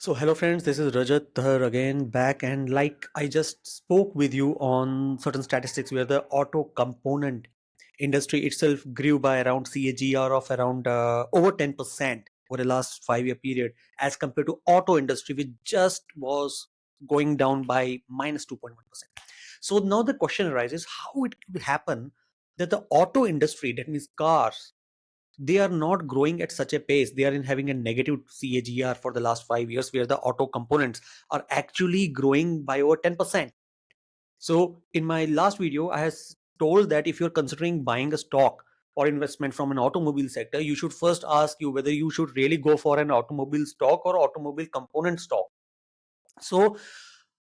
So hello friends, this is Rajat Dhar again back, and like I just spoke with you on certain statistics where the auto component industry itself grew by around CAGR of around over 10% over the last 5-year period as compared to auto industry which just was going down by minus 2.1%. So now the question arises how it could happen that the auto industry, that means cars, they are not growing at such a pace. They are in having a negative CAGR for the last 5 years, where the auto components are actually growing by over 10%. So in my last video, I has told that if you're considering buying a stock or investment from an automobile sector, you should first ask you whether you should really go for an automobile stock or automobile component stock. So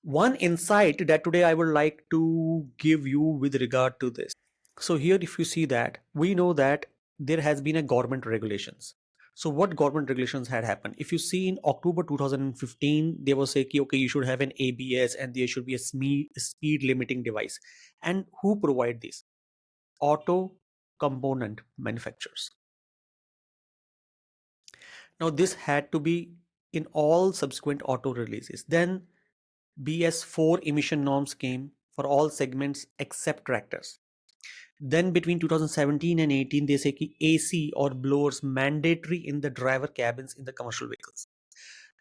one insight that today I would like to give you with regard to this. So here, if you see that, we know that there has been a government regulations. So what government regulations had happened? If you see in October 2015, they were saying, okay, you should have an ABS and there should be a speed limiting device. And who provide this? Auto component manufacturers. Now this had to be in all subsequent auto releases. Then BS4 emission norms came for all segments except tractors. Then between 2017 and 18, they say ki AC or blowers mandatory in the driver cabins in the commercial vehicles.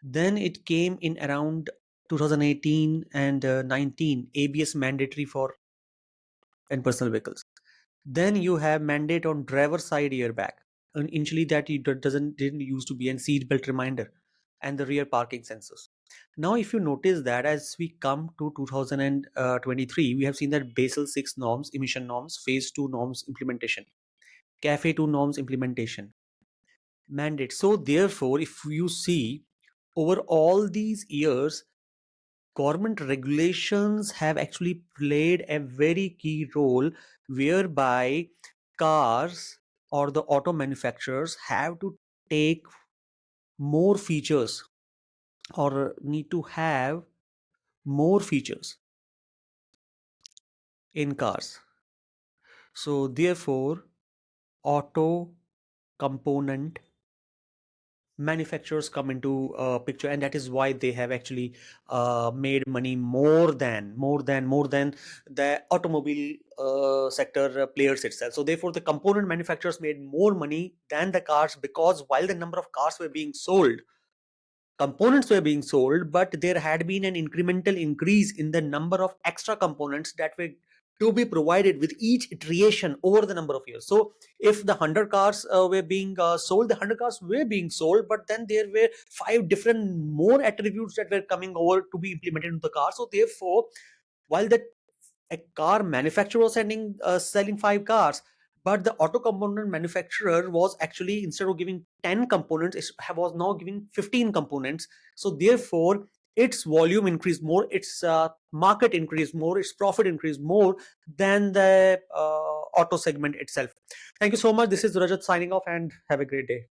Then it came in around 2018 and 19, ABS mandatory for and personal vehicles. Then you have mandate on driver side airbag. And initially that it didn't used to be, and seat belt reminder and the rear parking sensors. Now, if you notice that as we come to 2023, we have seen that Basel 6 norms, emission norms, phase 2 norms implementation, CAFE 2 norms implementation, mandate. So therefore, if you see over all these years, government regulations have actually played a very key role whereby cars or the auto manufacturers have to take more features or need to have more features in cars. So therefore, auto component manufacturers come into picture, and that is why they have actually made money more than the automobile sector players itself. So therefore the component manufacturers made more money than the cars, because while the number of cars were being sold, components were being sold, but there had been an incremental increase in the number of extra components that were to be provided with each iteration over the number of years. So if the 100 cars were being sold, the 100 cars were being sold, but then there were 5 different more attributes that were coming over to be implemented into the car. So therefore, while the a car manufacturer was selling 5 cars, but the auto component manufacturer was actually, instead of giving 10 components, was now giving 15 components. So therefore its volume increased more, its market increased more, its profit increased more than the auto segment itself. Thank you so much. This is Rajat signing off, and have a great day.